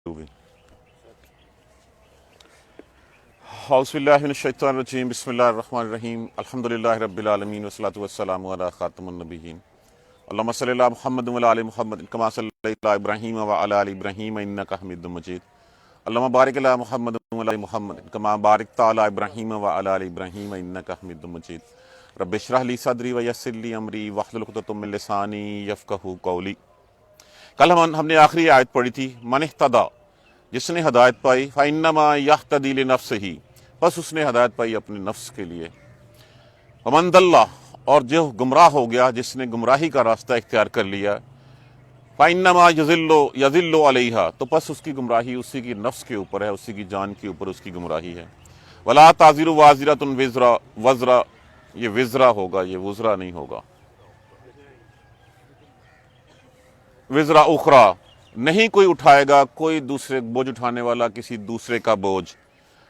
ہوگی۔ اعوذ باللہ من الشیطان الرجیم، بسم اللہ الرحمن الرحیم، الحمدللہ رب العالمین والصلاۃ والسلام علی خاتم النبیین، اللہم صلی علی محمد وعلی آل محمد کما صلیت علی ابراہیم وعلی آل ابراہیم انک حمید مجید، اللہم بارک علی محمد وعلی آل محمد کما بارکت علی ابراہیم وعلی آل ابراہیم انک حمید مجید، رب اشرح لی صدری ویسر لی امری واحلل عقدۃ من لسانی یفقہوا قولی۔ کل ہم نے آخری آیت پڑھی تھی، من اہتدی، جس نے ہدایت پائی، فإنما یہتدی لنفسہ، بس اس نے ہدایت پائی اپنے نفس کے لیے، ومن ضل، اور جو گمراہ ہو گیا، جس نے گمراہی کا راستہ اختیار کر لیا، فإنما یضل علیہا، تو بس اس کی گمراہی اسی کی نفس کے اوپر ہے، اسی کی جان کے اوپر اس کی گمراہی ہے۔ ولا تزر وازرۃ وزر، یہ وزرا ہوگا، یہ وزرا نہیں ہوگا، وزرا اخرى، نہیں کوئی اٹھائے گا، کوئی دوسرے بوجھ اٹھانے والا کسی دوسرے کا بوجھ۔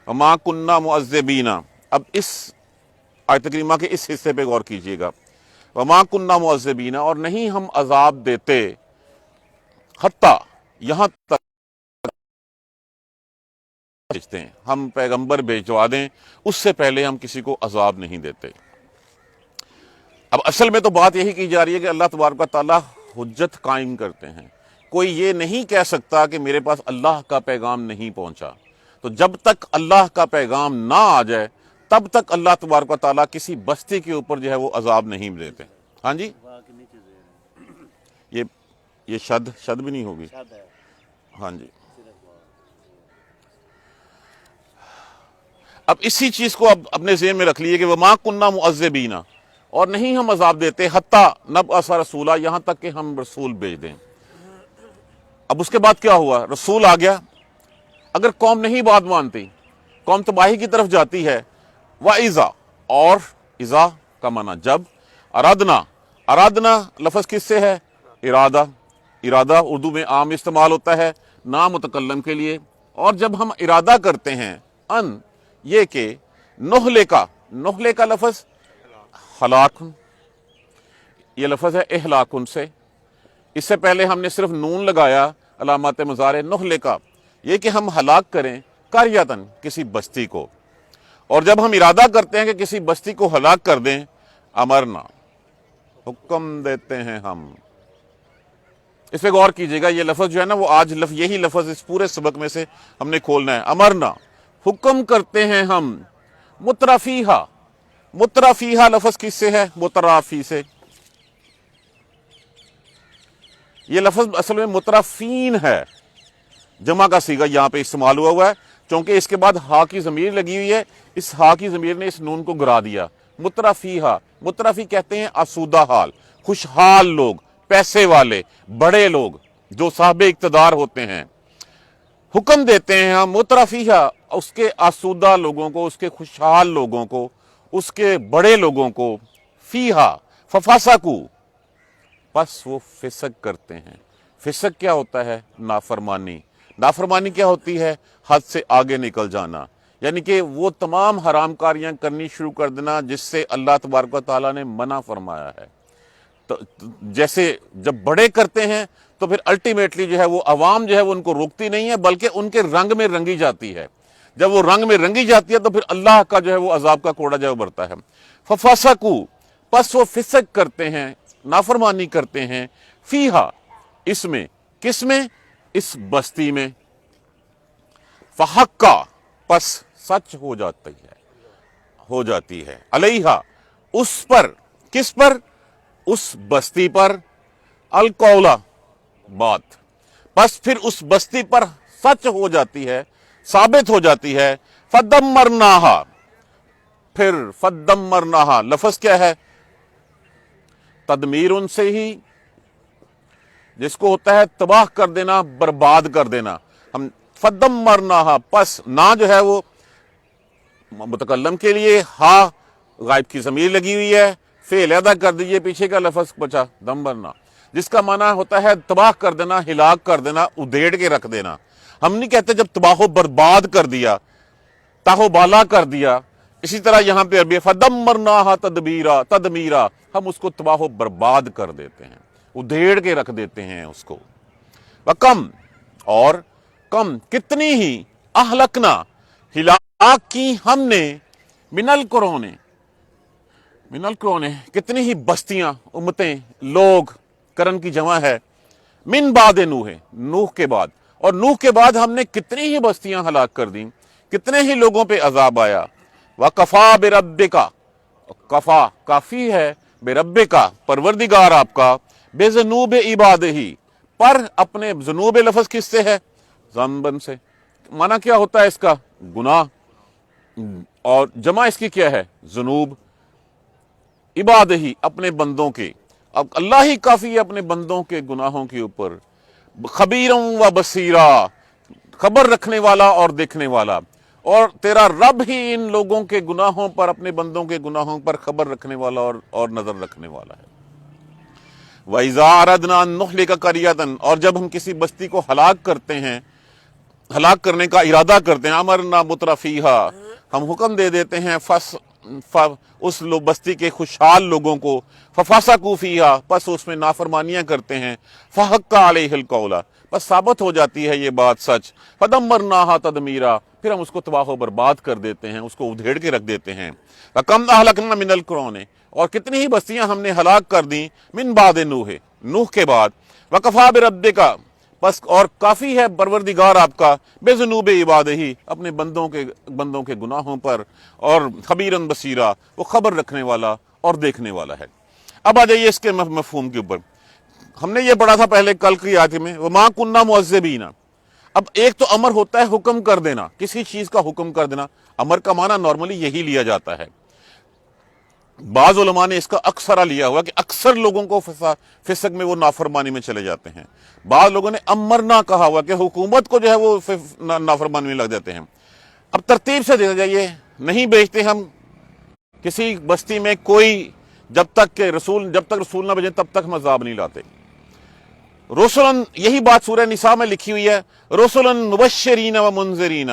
وما کننا معذبین، اب اس آیت کریمہ کے اس حصے پہ غور کیجئے گا، وما کننا معذبین، اور نہیں ہم عذاب دیتے، حتیٰ یہاں تک بھیجتے ہیں، ہم پیغمبر بھیجوا دیں اس سے پہلے ہم کسی کو عذاب نہیں دیتے۔ اب اصل میں تو بات یہی کی جا رہی ہے کہ اللہ تبارک و تعالیٰ حجت قائم کرتے ہیں، کوئی یہ نہیں کہہ سکتا کہ میرے پاس اللہ کا پیغام نہیں پہنچا، تو جب تک اللہ کا پیغام نہ آ جائے تب تک اللہ تبارک و تعالیٰ کسی بستی کے اوپر جو ہے وہ عذاب نہیں دیتے۔ ہاں جی، یہ شد بھی نہیں ہوگی، ہاں جی۔ اب اسی چیز کو اب اپنے ذہن میں رکھ لیے کہ وما کننا معذبین، اور نہیں ہم عذاب دیتے، حتیٰ نبعث رسولا، یہاں تک کہ ہم رسول بھیج دیں۔ اب اس کے بعد کیا ہوا؟ رسول آ گیا، اگر قوم نہیں بات مانتی، قوم تباہی کی طرف جاتی ہے، وَإِذَا، اور اذا کا معنی جب، ارادنا لفظ کس سے ہے؟ ارادہ اردو میں عام استعمال ہوتا ہے نامتکلم کے لیے، اور جب ہم ارادہ کرتے ہیں ان یہ کہ نہلے کا لفظ ہلاکن، یہ لفظ ہے اہلاکن سے، اس سے پہلے ہم نے صرف نون لگایا علامات مضارع نہلے کا، یہ کہ ہم ہلاک کریں قریۃً، کسی بستی کو، اور جب ہم ارادہ کرتے ہیں کہ کسی بستی کو ہلاک کر دیں، امرنا، حکم دیتے ہیں ہم۔ اس پہ غور کیجئے گا، یہ لفظ جو ہے نا وہ آج یہی لفظ اس پورے سبق میں سے ہم نے کھولنا ہے، امرنا، حکم کرتے ہیں ہم، مترفیہا لفظ کس سے ہے؟ مترافی سے، یہ لفظ اصل میں مترفین ہے، جمع کا صیغہ یہاں پہ استعمال ہوا ہے، چونکہ اس کے بعد ہا کی ضمیر لگی ہوئی ہے، اس ہا کی ضمیر نے اس نون کو گرا دیا۔ مترفیہا، مترفی کہتے ہیں آسودہ حال، خوشحال لوگ، پیسے والے، بڑے لوگ جو صاحب اقتدار ہوتے ہیں۔ حکم دیتے ہیں ہم مترفیہا، اس کے آسودہ لوگوں کو، اس کے خوشحال لوگوں کو، اس کے بڑے لوگوں کو، فیہا ففسقوا، پس وہ فسق کرتے ہیں۔ فسق کیا ہوتا ہے؟ نافرمانی کیا ہوتی ہے؟ حد سے آگے نکل جانا، یعنی کہ وہ تمام حرام کاریاں کرنی شروع کر دینا جس سے اللہ تبارک و تعالیٰ نے منع فرمایا ہے۔ تو جیسے جب بڑے کرتے ہیں تو پھر الٹیمیٹلی جو ہے وہ عوام جو ہے وہ ان کو روکتی نہیں ہے، بلکہ ان کے رنگ میں رنگی جاتی ہے۔ جب وہ رنگ میں رنگی جاتی ہے تو پھر اللہ کا جو ہے وہ عذاب کا کوڑا جو ہے بڑھتا ہے۔ ففسقوا، پس وہ فسق کرتے ہیں، نافرمانی کرتے ہیں، فیہا، اس میں، کس میں؟ اس بستی میں، فحقا، پس سچ ہو جاتی ہے، علیہا، اس پر، کس پر؟ اس بستی پر، القولا، بات، پس پھر اس بستی پر سچ ہو جاتی ہے، ثابت ہو جاتی ہے، فدمرناہا، پھر فدمرناہا لفظ کیا ہے؟ تدمیر ان سے ہی، جس کو ہوتا ہے تباہ کر دینا، برباد کر دینا۔ ہم فدمرناہا، پس نہ جو ہے وہ متکلم کے لیے، ہا غائب کی ضمیر لگی ہوئی ہے، فعل ادا کر دیجئے، پیچھے کا لفظ بچا دمرنا، جس کا معنی ہوتا ہے تباہ کر دینا، ہلاک کر دینا، ادھیڑ کے رکھ دینا۔ ہم نہیں کہتے جب تباہ و برباد کر دیا، تاہو بالا کر دیا۔ اسی طرح یہاں پہ عربی فدمرناہا تدمیرا، ہم اس کو تباہ و برباد کر دیتے ہیں، ادھیڑ کے رکھ دیتے ہیں اس کو۔ وکم، اور कम कितनी ही अहलकना हिलाक की हमने मिनल कुरोने कितनी ही बस्तियां उम्मतें लोग करन की जमा है मिन बाद नूह के बाद और नूह के बाद हमने कितनी ही बस्तियां हलाक कर दी कितने ही लोगों पे अजाब आया व कफा बेरब्बिका कफा काफी है बेरब्बिका परवरदिगार आपका बेजनूब इबाद ही पर अपने जुनूब लफ्ज किससे है ज़म्बन से माना क्या होता है इसका गुनाह और जमा इसकी क्या है जुनूब इबाद ही अपने बंदों के अब अल्लाह ही काफी है अपने बंदों के गुनाहों के ऊपर खबीरों व बसीरा खबर रखने वाला और देखने वाला और तेरा रब ही इन लोगों के गुनाहों पर अपने बंदों के गुनाहों पर खबर रखने वाला और नजर रखने वाला है वइज़ा अरदना नुहलिका करियतन और जब हम किसी बस्ती को हलाक करते हैं हलाक करने का इरादा करते हैं अमरना मुतरफीहा हम हुक्म दे देते हैं उस बस्ती के खुशहाल लोगों को फफासाकू फीहा बस उसमें नाफरमानियां करते हैं फहक्का अलैहिल कौला बस साबित हो जाती है ये बात सच फदम्मरनाहा तदमीरा फिर हम उसको तबाह बर्बाद कर देते हैं उसको उधेड़ के रख देते हैं कम अहलकना मिनल कुरौने और कितनी ही बस्तियां हमने हलाक कर दी मिन बाद नूह के बाद वकफा बिरब्बिका बस और काफी है परवरदिगार आपका बेजुनूब इबाद ही अपने बंदों के गुनाहों पर और खबीरन बसीरा वो खबर रखने वाला और देखने वाला है। अब आ जाइए इसके मफहूम के ऊपर हमने ये पढ़ा था पहले कल की आयत में वो मां कुन्ना मुअज़्ज़िबीना। अब एक तो अमर होता है हुक्म कर देना किसी चीज का हुक्म कर देना अमर का माना नॉर्मली यही लिया जाता है बाज़ उलमा ने इसका अक्सरा लिया हुआ कि अक्सर लोगों को फिसक में वो नाफरमानी में चले जाते हैं बाद लोगों ने अमर ना कहा हुआ कि हुकूमत को जो है वो नाफरमानी में लग जाते हैं। अब तरतीब से देखा जाइए नहीं बेचते हम किसी बस्ती में कोई जब तक रसूल ना भेजे तब तक हम अज़ाब नहीं लाते। रसूलन यही बात सूरह निसा में लिखी हुई है रसूलन मुबश्शिरीन व मुनज़िरीन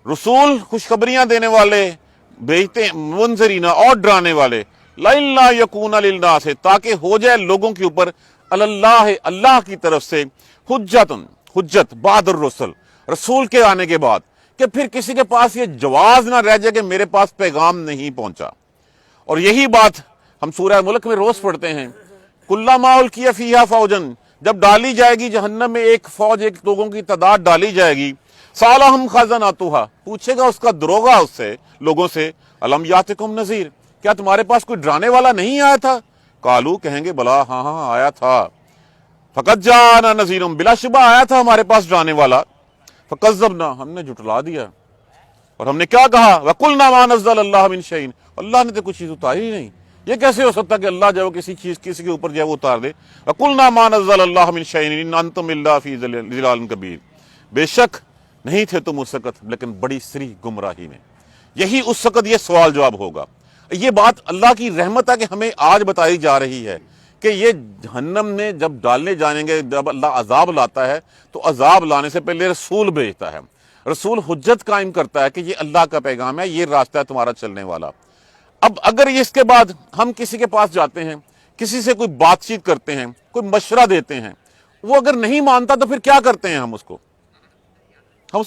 रसूल खुशखबरियां देने वाले भेजते मुनज़रीना और डराने वाले लइल्ला यकूना लिन्नास ताकि हो जाए लोगों के ऊपर अल्लाह की तरफ से हुज्जत बादर रसूल के आने के बाद कि फिर किसी के पास ये जवाज ना रह जाए कि मेरे पास पैगाम नहीं पहुंचा। और यही बात हम सूरह मुल्क में रोज पढ़ते हैं कुल्लमा उल्किया फीहा फौजन जब डाली जाएगी जहन्नम में एक फौज एक लोगों की तादाद डाली जाएगी सालहम खज़ानतुहा पूछेगा उसका दरोगा उससे लोगों से अलम यातिकुम नज़ीर क्या तुम्हारे पास कोई डराने वाला नहीं आया था कालू कहेंगे भला हाँ आया था फ़क़द जाना नज़ीरुम बिलाशुबा आया था हमारे पास डराने वाला फ़कज़्ज़बना हमने जुटला दिया और हमने क्या कहा वक़ुलना मा नज़्ज़ल अल्लाह मिन शैइन अल्लाह ने तो कुछ चीज़ उतारी ही नहीं ये कैसे हो सकता कि अल्लाह जो किसी के ऊपर जो है वो उतार दे वक़ुलना मा नज़्ज़ल अल्लाह मिन शैइन इन अंतुम इल्ला फ़ी ज़िलालिन कबीर बेशक नहीं थे तुम उस वक़्त लेकिन बड़ी सरी गुमराही में। यही उस वक़्त ये सवाल जवाब होगा। ये बात अल्लाह की रहमत है कि हमें आज बताई जा रही है कि ये जहन्नम में जब डालने जाएंगे जब अल्लाह अजाब लाता है तो अजाब लाने से पहले रसूल भेजता है रसूल हुज्जत कायम करता है कि ये अल्लाह का पैगाम है ये रास्ता है तुम्हारा चलने वाला। अब अगर इसके बाद हम किसी के पास जाते हैं किसी से कोई बातचीत करते हैं कोई मशवरा देते हैं वो अगर नहीं मानता तो फिर क्या करते हैं हम उसको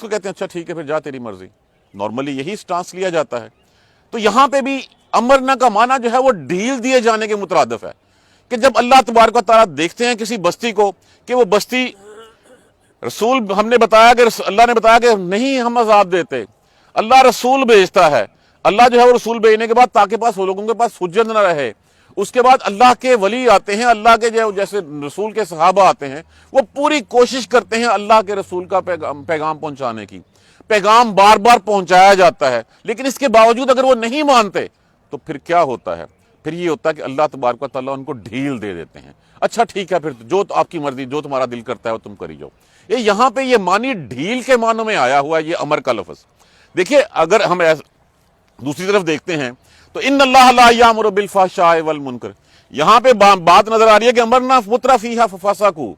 कहते हैं अच्छा ठीक है फिर जा तेरी मर्जी। नॉर्मली यही स्टांस लिया जाता है। तो यहां पे भी अमरना का माना जो है वो ढील दिए जाने के मुतरादिफ है कि जब अल्लाह तबारक व तआला देखते हैं किसी बस्ती को कि वो बस्ती रसूल हमने बताया कि अल्लाह ने बताया कि नहीं हम अजाब देते अल्लाह रसूल भेजता है अल्लाह जो है वो रसूल भेजने के बाद ताकि पास वो लोगों के पास हुज्जत न रहे उसके बाद अल्लाह के वली आते हैं अल्लाह के जो जैसे रसूल के सहाबा आते हैं वो पूरी कोशिश करते हैं अल्लाह के रसूल का पैगाम पहुंचाने की पैगाम बार बार पहुंचाया जाता है लेकिन इसके बावजूद अगर वो नहीं मानते तो फिर क्या होता है फिर ये होता है कि अल्लाह तबारक व तआला उनको ढील दे देते हैं अच्छा ठीक है फिर जो तो आपकी मर्जी जो तुम्हारा दिल करता है वो तुम करी जाओ। ये यहाँ पे ये मानी ढील के मानों में आया हुआ है ये अमर का लफ्ज। देखिए अगर हम दूसरी तरफ देखते हैं तो इन अल्लाह ला यामुरु बिल फहशाइ वल मुनकर यहाँ पे बात नजर आ रही है कि अमरना मुतरफीहा फफसाकू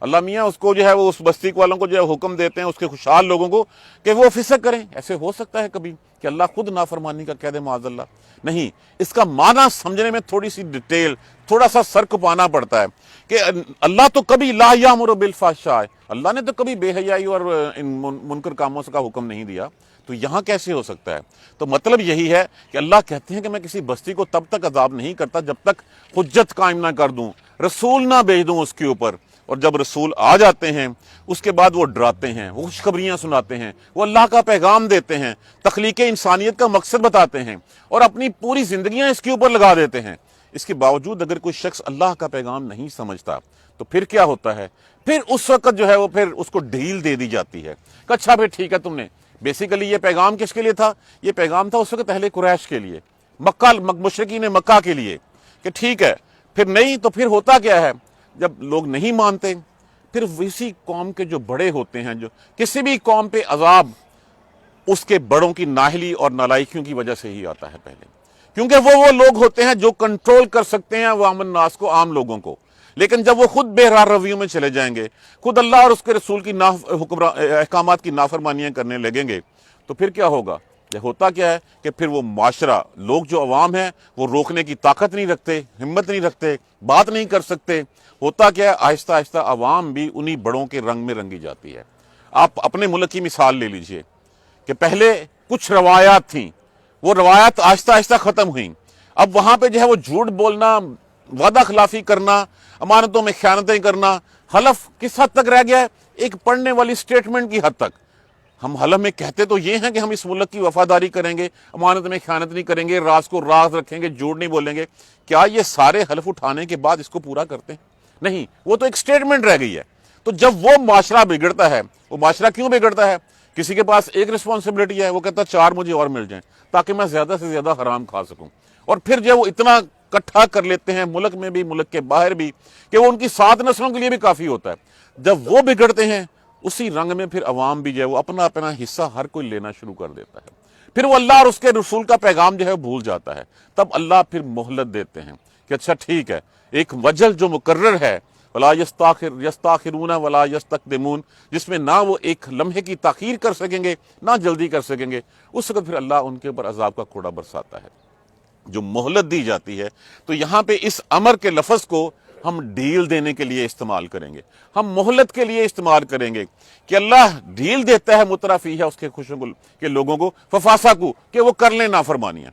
अल्लाह मियाँ उसको जो है वो उस बस्ती वालों को जो है हुक्म देते हैं उसके खुशहाल लोगों को कि वो फिसक करें। ऐसे हो सकता है कभी कि अल्लाह खुद नाफरमानी का कह दे माज़अल्लाह? नहीं, इसका माना समझने में थोड़ी सी डिटेल, थोड़ा सा सर पाना पड़ता है कि अल्लाह तो कभी ला यामुरु बिल फहशाय, अल्लाह ने तो कभी बेहयाई और इन मुनकर कामों का हुक्म नहीं दिया, तो यहाँ कैसे हो सकता है? तो मतलब यही है कि अल्लाह कहते हैं कि मैं किसी बस्ती को तब तक अजाब नहीं करता जब तक हुज्जत कायम ना कर दूं, रसूल ना भेज दूं उसके ऊपर। और जब रसूल आ जाते हैं उसके बाद वो डराते हैं, वो खुशखबरियां सुनाते हैं, वो अल्लाह का पैगाम देते हैं, तख्लीक इंसानियत का मकसद बताते हैं और अपनी पूरी जिंदगियां इसके ऊपर लगा देते हैं। इसके बावजूद अगर कोई शख्स अल्लाह का पैगाम नहीं समझता तो फिर क्या होता है? फिर उस वक्त जो है वो फिर उसको ढील दे दी जाती है कि अच्छा फिर ठीक है, तुमने बेसिकली ये पैगाम किसके लिए था? ये पैगाम था उस वक्त अहले कुरैश के लिए, मक्का मुशरिकीन मक्का के लिए कि ठीक है। फिर नहीं तो फिर होता क्या है, जब लोग नहीं मानते फिर इसी कौम के जो बड़े होते हैं, जो किसी भी कौम पे अजाब उसके बड़ों की नाहली और नालायकियों की वजह से ही आता है पहले, क्योंकि वो लोग होते हैं जो कंट्रोल कर सकते हैं अवाम नास को, आम लोगों को। लेकिन जब वो खुद बेहरार रवियों में चले जाएंगे, खुद अल्लाह और उसके रसूल की अहकामात की नाफरमानियां करने लगेंगे, तो फिर क्या होगा? होता क्या है कि फिर वो माशरा, लोग जो अवाम है वो रोकने की ताकत नहीं रखते, हिम्मत नहीं रखते, बात नहीं कर सकते। होता क्या है, आहिस्ता आहिस्ता अवाम भी उन्हीं बड़ों के रंग में रंगी जाती है। आप अपने मुल्क की मिसाल ले लीजिए कि पहले कुछ रवायात थी, वो रवायात आहिस्ता आहिस्ता खत्म हुई। अब वहां पे जो है वो झूठ बोलना, वादा खिलाफी करना, अमानतों में ख्यानतें करना, हलफ किस हद तक रह गया है? एक पढ़ने वाली स्टेटमेंट की हद तक। हम हलफ में कहते तो ये हैं कि हम इस मुल्क की वफादारी करेंगे, अमानत में ख्यानत नहीं करेंगे, राज को राज रखेंगे, झूठ नहीं बोलेंगे। क्या ये सारे हलफ उठाने के बाद इसको पूरा करते हैं? नहीं, वो तो एक स्टेटमेंट रह गई है। तो जब वो माशरा बिगड़ता है, वो माशरा क्यों बिगड़ता है? किसी के पास एक रिस्पॉन्सिबिलिटी है, वो कहता है 4 मुझे और मिल जाएं ताकि मैं ज्यादा से ज्यादा हराम खा सकूं। और फिर जब वो इतना इकट्ठा कर लेते हैं मुल्क में भी, मुल्क के बाहर भी, कि वो उनकी 7 नस्लों के लिए भी काफी होता है। जब वो बिगड़ते हैं उसी रंग में फिर अवाम भी जो है वो अपना अपना हिस्सा हर कोई लेना शुरू कर देता है। फिर वो अल्लाह और उसके रसूल का पैगाम जो है भूल जाता है। तब अल्लाह फिर मोहलत देते हैं कि अच्छा ठीक है, एक वजल जो मुकर्रर है, वला यस्ताखिरून वला यस्तक़दिमून, जिसमें ना वो एक लम्हे की ताखीर कर सकेंगे ना जल्दी कर सकेंगे, उस वक्त फिर अल्लाह उनके ऊपर अजाब का कोड़ा बरसाता है। जो मोहलत दी जाती है, तो यहाँ पे इस अमर के लफ्ज को हम ढील देने के लिए इस्तेमाल करेंगे, हम मोहलत के लिए इस्तेमाल करेंगे कि अल्लाह ढील देता है मुतरफी है उसके खुशों के लोगों को, फफासा को, कि वो कर लें नाफरमानियां,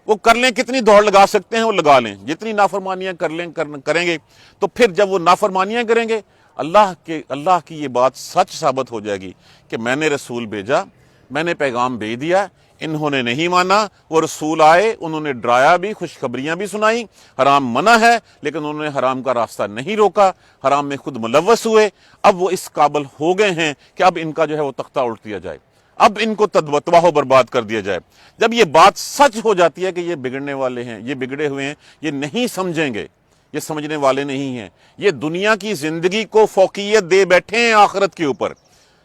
वो कर लें, कितनी दौड़ लगा सकते हैं वो लगा लें, जितनी नाफरमानियां कर लें करेंगे। तो फिर जब वो नाफरमानियां करेंगे, अल्लाह की ये बात सच साबित हो जाएगी कि मैंने रसूल भेजा, मैंने पैगाम भेज दिया, इन्होंने नहीं माना। वो रसूल आए, उन्होंने डराया भी, खुशखबरियां भी सुनाई, हराम मना है लेकिन उन्होंने हराम का रास्ता नहीं रोका, हराम में खुद मुलव्वस हुए। अब वो इस काबिल हो गए हैं कि अब इनका जो है वो तख्ता उल्ट दिया जाए, अब इनको तबाह बर्बाद कर दिया जाए। जब ये बात सच हो जाती है कि ये बिगड़ने वाले हैं, ये बिगड़े हुए हैं, ये नहीं समझेंगे, ये समझने वाले नहीं हैं, ये दुनिया की जिंदगी को फौकियत दे बैठे हैं आखिरत के ऊपर,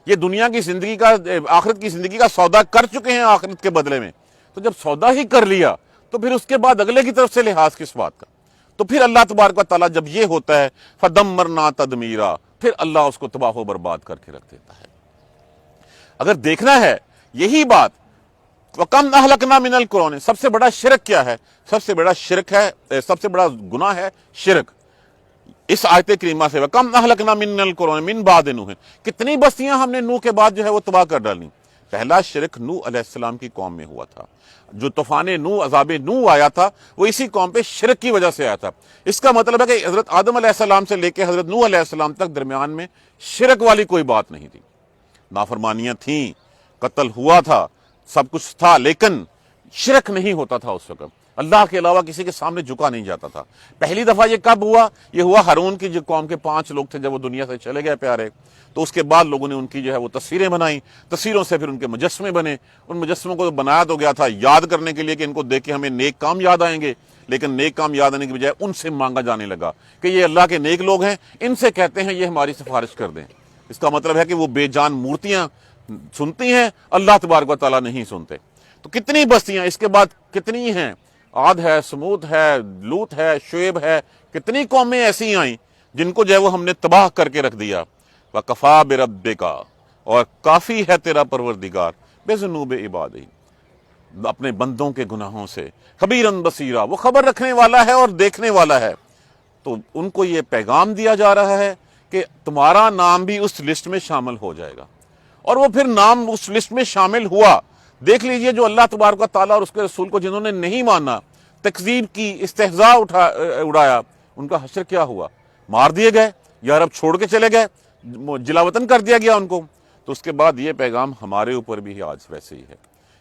ये दुनिया की जिंदगी का, आखिरत की जिंदगी का सौदा कर चुके हैं आखिरत के बदले में। तो जब सौदा ही कर लिया तो फिर उसके बाद अगले की तरफ से लिहाज किस बात का? तो फिर अल्लाह तबारक व तआला जब ये होता है, फदम्मरना तदमीरा, फिर अल्लाह उसको तबाह बर्बाद करके रख देता है। अगर देखना है यही बात, वकम अहलकना मिनल कुरौन, सबसे बड़ा शिरक क्या है? सबसे बड़ा शिरक है, सबसे बड़ा गुनाह है शिरक। इस आयत करीमा से वकम अहलकना मिनल कुरौन मिन बाद नूह, कितनी बस्तियां हमने नूह के बाद जो है वो तबाह कर डाली। पहला शिरक नूह अलैहिस्सलाम की कौम में हुआ था, जो तूफान नूह, अज़ाब नूह आया था, वो इसी कौम पे शिरक की वजह से आया था। इसका मतलब है कि हजरत आदम अलैहिस्सलाम से लेकर हजरत नूह अलैहिस्सलाम तक दरमियान में शिरक वाली कोई बात नहीं थी। नाफरमानियां थी, कत्ल हुआ था, सब कुछ था, लेकिन शिरक नहीं होता था। उस वक्त अल्लाह के अलावा किसी के सामने झुका नहीं जाता था। पहली दफा ये कब हुआ? ये हुआ हारून की जो कौम के 5 लोग थे, जब वो दुनिया से चले गए प्यारे, तो उसके बाद लोगों ने उनकी जो है वो तस्वीरें बनाई, तस्वीरों से फिर उनके मुजस्समे बने। उन मुजस्समों को बनाया तो गया था याद करने के लिए कि इनको देख के हमें नेक काम याद आएंगे, लेकिन नेक काम याद आने की बजाय उनसे मांगा जाने लगा कि ये अल्लाह के नेक लोग हैं, इनसे कहते हैं ये हमारी सिफारिश कर दें। इसका मतलब है कि वो बेजान मूर्तियां सुनती हैं, अल्लाह तबारक व तआला नहीं सुनते। तो कितनी बस्तियां, इसके बाद कितनी हैं, आद है, समूद है, लूत है, शुएब है, कितनी कौमें ऐसी आई जिनको जो है वो हमने तबाह करके रख दिया। वकफ़ा बिरब्बिका, और काफ़ी है तेरा परवरदिगार बेज़ुनूब इबादी, अपने बंदों के गुनाहों से, खबीरन बसीरा, वो खबर रखने वाला है और देखने वाला है। तो उनको ये पैगाम दिया जा रहा है कि तुम्हारा नाम भी उस लिस्ट में शामिल हो जाएगा। और वो फिर नाम उस लिस्ट में शामिल हुआ। देख लीजिए, जो अल्लाह तबारक व तआला और उसके रसूल को जिन्होंने नहीं माना, तकजीब की, इस्तेहजा उड़ाया, उनका हश्र क्या हुआ? मार दिए गए या अरब छोड़ के चले गए, जिलावतन कर दिया गया उनको। तो उसके बाद ये पैगाम हमारे ऊपर भी आज वैसे ही है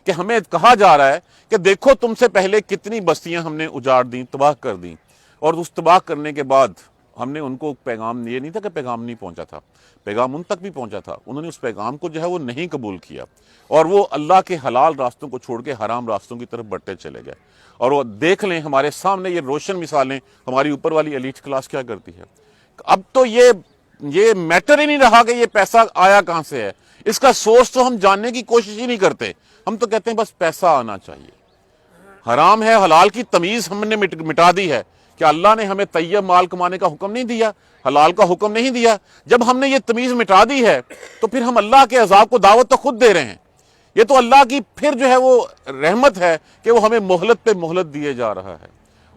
कि हमें कहा जा रहा है कि देखो, तुमसे पहले कितनी बस्तियां हमने उजाड़ दी, तबाह कर दी, और उस तबाह करने के बाद हमने उनको पैगाम, ये नहीं था कि पैगाम नहीं पहुंचा था, पैगाम उन तक भी पहुंचा था। उन्होंने उस पैगाम को जो है वो नहीं कबूल किया, और वो अल्लाह के हलाल रास्तों को छोड़ के हराम रास्तों की तरफ बढ़ते चले गए। और वो देख लें, हमारे सामने ये रोशन मिसालें हमारी ऊपर वाली एलीट क्लास क्या करती है। अब तो ये मैटर ही नहीं रहा कि ये पैसा आया कहां से है, इसका सोर्स तो हम जानने की कोशिश ही नहीं करते। हम तो कहते हैं बस पैसा आना चाहिए। हराम है हलाल की तमीज हमने मिटा दी है। क्या अल्लाह ने हमें तैयब माल कमाने का हुक्म नहीं दिया, हलाल का हुक्म नहीं दिया? जब हमने ये तमीज मिटा दी है तो फिर हम अल्लाह के अजाब को दावत तो खुद दे रहे हैं। ये तो अल्लाह की फिर जो है वो रहमत है कि वो हमें मोहलत पे मोहलत दिए जा रहा है।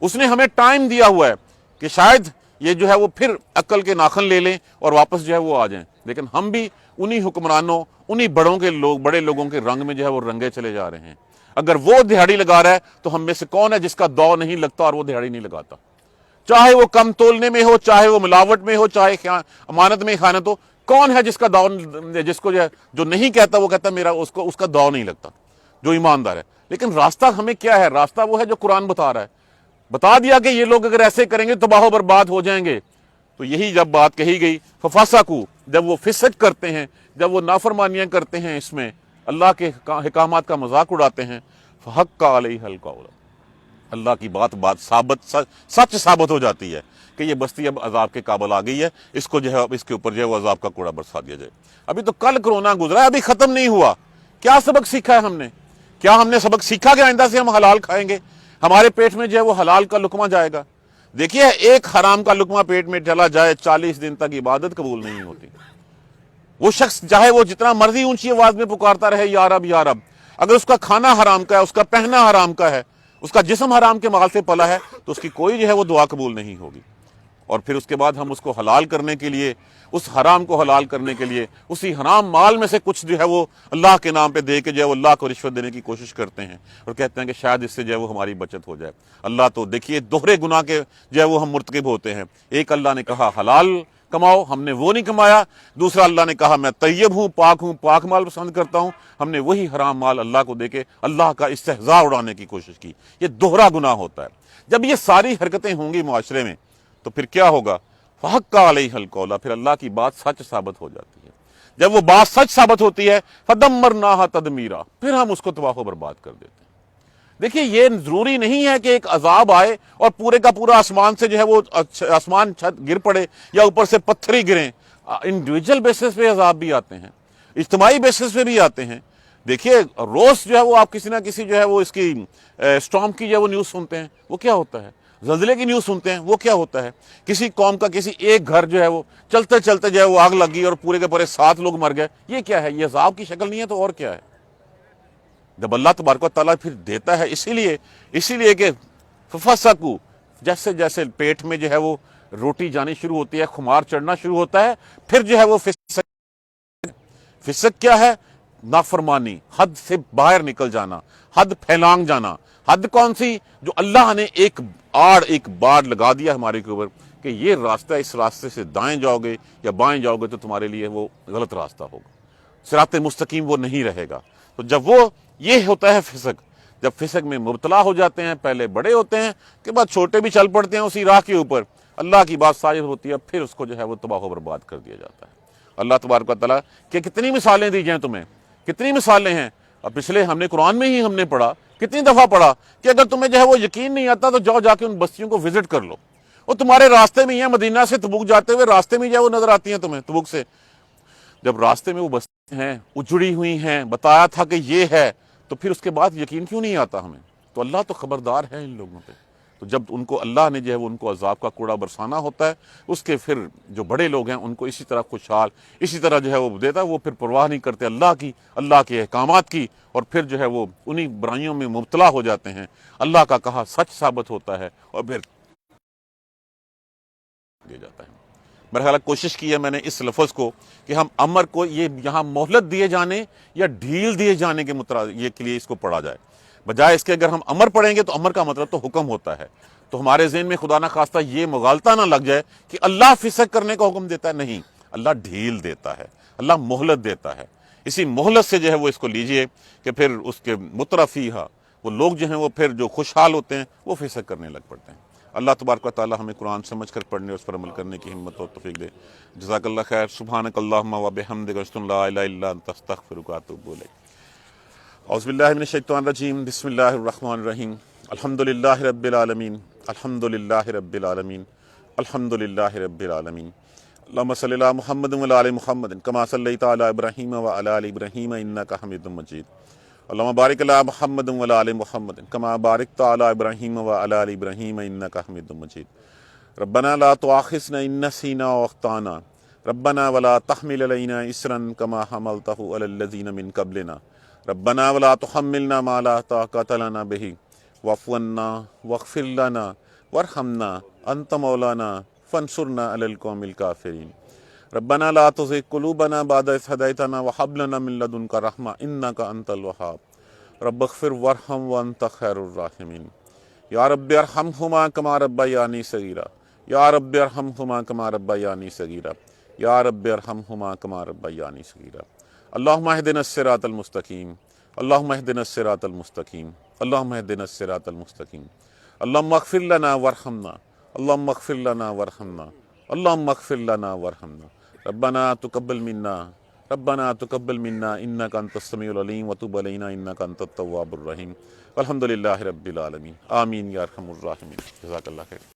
उसने हमें टाइम दिया हुआ है कि शायद ये जो है वो फिर अक्ल के नाखन ले लें और वापस जो है वो आ जाएं। लेकिन हम भी उन्हीं हुक्मरानों, उन्हीं बड़े लोगों के रंग में जो है वो रंगे चले जा रहे हैं। अगर वो दिहाड़ी लगा रहा है तो हम में से कौन है जिसका दौ नहीं लगता और वो दिहाड़ी नहीं लगाता? चाहे वो कम तोलने में हो, चाहे वो मिलावट में हो, चाहे अमानत में खानत हो, कौन है जिसका दौ, जिसको जो नहीं कहता वो कहता मेरा उसका दौ नहीं लगता, जो ईमानदार है। लेकिन रास्ता हमें क्या है? रास्ता वो है जो कुरान बता रहा है। बता दिया कि ये लोग अगर ऐसे करेंगे तो तबाह बर्बाद हो जाएंगे। तो यही जब बात कही गई, फफासाकू, जब वो फिसक करते हैं, जब वो नाफरमानियां करते हैं, इसमें अल्लाह के हिकामात का मजाक उड़ाते हैं, फहक्का अलैहिल कौल, अल्लाह की बात सच साबित हो जाती है कि ये बस्ती अब अजाब के काबिल आ गई है, इसको जो है अब इसके ऊपर जो है वो अजाब का कूड़ा बरसा दिया जाए। अभी तो कल कोरोना गुजरा है, अभी खत्म नहीं हुआ। क्या सबक सीखा है हमने? क्या हमने सबक सीखा कि आइंदा से हम हलाल खाएंगे, हमारे पेट में जो है वो हलाल का लुकमा जाएगा? देखिए, एक हराम का लुकमा पेट में चला जाए, 40 दिन तक इबादत कबूल नहीं होती। वो शख्स चाहे वो जितना मर्जी ऊंची आवाज में पुकारता रहे या रब या रब, अगर उसका खाना हराम का है, उसका पहना हराम का है, उसका जिस्म हराम के माल से पला है, तो उसकी कोई जो है वो दुआ कबूल नहीं होगी। और फिर उसके बाद हम उसको हलाल करने के लिए, उस हराम को हलाल करने के लिए उसी हराम माल में से कुछ जो है वो अल्लाह के नाम पे दे के जो है वो अल्लाह को रिश्वत देने की कोशिश करते हैं और कहते हैं कि शायद इससे जो है वो हमारी बचत हो जाए। अल्लाह तो देखिए दोहरे गुनाह के जो है वो हम मुर्तकिब होते हैं। एक अल्लाह ने कहा हलाल कमाओ, हमने वो नहीं कमाया। दूसरा अल्लाह ने कहा मैं तैयब हूँ, पाक माल पसंद करता हूँ, हमने वही हराम माल अल्लाह को देके अल्लाह का इस्तेहज़ा उड़ाने की कोशिश की। ये दोहरा गुनाह होता है। जब ये सारी हरकतें होंगी मुआशरे में तो फिर क्या होगा? फहक्का अलैहिल कौला, फिर अल्लाह की बात सच साबित हो जाती है। जब वो बात सच साबित होती है, फदम्मरनाहा तदमीरा, फिर हम उसको तबाह बर्बाद कर देते हैं। देखिए, ये जरूरी नहीं है कि एक अजाब आए और पूरे का पूरा आसमान से जो है वो आसमान छत गिर पड़े या ऊपर से पत्थर ही गिरें। इंडिविजुअल बेसिस पे अजाब भी आते हैं, इज्तिमाई बेसिस पे भी आते हैं। देखिए, रोज जो है वो आप किसी ना किसी जो है वो इसकी स्टॉर्म की जो है वो न्यूज सुनते हैं, वो क्या होता है? ज़ल्ज़ले की न्यूज़ सुनते हैं, वो क्या होता है? किसी कौम का किसी एक घर जो है वो चलते चलते जो है वो आग लगी और पूरे के पूरे 7 लोग मर गए। ये क्या है? ये अज़ाब की शक्ल नहीं है तो और क्या है? जब अल्लाह तबारक व तआला फिर देता है, इसीलिए कि फफसकू, जैसे जैसे पेट में जो है वो रोटी जानी शुरू होती है, खुमार चढ़ना शुरू होता है, फिर जो है वो फिसक क्या है? नाफरमानी, हद से बाहर निकल जाना, हद फैलांग जाना। हद कौन सी? जो अल्लाह ने एक बाड़ लगा दिया हमारे के ऊपर कि ये रास्ता, इस रास्ते से दाएं जाओगे या बाएं जाओगे तो तुम्हारे लिए वो गलत रास्ता होगा, सिराते मुस्तकीम वो नहीं रहेगा। तो जब वो ये होता है फिसक, जब फिसक में मुब्तला हो जाते हैं, पहले बड़े होते हैं के बाद छोटे भी चल पड़ते हैं उसी राह के ऊपर, अल्लाह की बात साजिद होती है, फिर उसको जो है वो तबाह बर्बाद कर दिया जाता है। अल्लाह तबारक व तआला की कितनी मिसालें दी जाएं तुम्हें, कितनी मिसालें हैं। अब पिछले हमने कुरान में ही हमने पढ़ा, कितनी दफा पढ़ा कि अगर तुम्हें जो है वो यकीन नहीं आता तो जाओ जाके उन बस्तियों को विजिट कर लो। वो तुम्हारे रास्ते में ही है, मदीना से तबूक जाते हुए रास्ते में जो है वो नजर आती हैं तुम्हें तबूक से। जब रास्ते में वो बस्तियां हैं, उजड़ी हुई हैं, बताया था कि ये है, तो फिर उसके बाद यकीन क्यों नहीं आता हमें? तो अल्लाह तो खबरदार है इन लोगों पे। تو جب ان کو اللہ نے جو ہے وہ ان کو عذاب کا کوڑا برسانا ہوتا ہے، اس کے پھر جو بڑے لوگ ہیں ان کو اسی طرح خوشحال، اسی طرح جو ہے وہ دیتا ہے، وہ پھر پرواہ نہیں کرتے اللہ کی، اللہ کے احکامات کی، اور پھر جو ہے وہ انہی برائیوں میں مبتلا ہو جاتے ہیں، اللہ کا کہا سچ ثابت ہوتا ہے اور پھر دیا جاتا ہے۔ میرا خیال ہے کوشش کی ہے میں نے اس لفظ کو کہ ہم امر کو یہ یہاں مہلت دیے جانے یا ڈھیل دیے جانے کے یہ کے لیے اس کو پڑھا جائے، بجائے اس کے اگر ہم امر پڑھیں گے تو امر کا مطلب تو حکم ہوتا ہے، تو ہمارے ذہن میں خدا نہ خواستہ یہ مغالطہ نہ لگ جائے کہ اللہ فسق کرنے کا حکم دیتا ہے، نہیں، اللہ ڈھیل دیتا ہے، اللہ مہلت دیتا ہے۔ اسی مہلت سے جو ہے وہ اس کو لیجئے کہ پھر اس کے مترفیہ وہ لوگ جو ہیں وہ پھر جو خوشحال ہوتے ہیں وہ فسق کرنے لگ پڑتے ہیں۔ اللہ تبارک و تعالی ہمیں قرآن سمجھ کر پڑھنے اور اس پر عمل کرنے کی ہمت اور توفیق دے۔ جزاک اللہ خیر۔ سبحانک اللہم و بحمدک، اشہد ان لا الہ الا انت، استغفرک و اتوب الیک۔ اعوذ باللہ من الشیطان الرجیم، بسم اللہ الرحمن الرحیم۔ الحمدللہ رب العالمین، الحمدللہ رب العالمین، الحمدللہ رب العالمین۔ اللہم صلی علی محمد و علی آل محمد کما صلیت علی ابراہیم و علی آل ابراہیم انک حمید مجید۔ اللہم بارک علی محمد و علی آل محمد کما بارکت علی ابراہیم و علی آل ابراہیم انک حمید مجید۔ ربنا لا تؤاخذنا ان نسینا واخطانا ربنا ولا تحمل علینا اصرا کما حملتہ علی الذین من قبلنا ربنا ولا تحملنا ما لا طاقۃ لنا به واعف عنا واغفر لنا وارحمنا انت مولانا فانصرنا علی القوم الکافرین۔ ربنا لا تزغ قلوبنا بعد إذ هديتنا وهب لنا من لدنك رحمة إنك أنت الوهاب رب اغفر وارحم وأنت خير الراحمين۔ یا رب ارحمهما كما ربياني صغيرا، یا رب ارحمهما كما ربياني صغيرا، یا رب ارحمهما كما ربياني صغيرا۔ اللهم اهدنا الصراط المستقيم، اللهم اهدنا الصراط المستقيم، اللهم اهدنا الصراط المستقيم۔ اللهم اغفر لنا وارحمنا، اللهم اغفر لنا وارحمنا، اللهم اغفر لنا وارحمنا۔ ربنا تقبل منا، ربنا تقبل منا انك انت السميع العليم وتب علينا انك انت التواب الرحيم۔ والحمد للہ رب العالمین، آمین یا ارحم الراحمین۔ جزاک اللہ خیر۔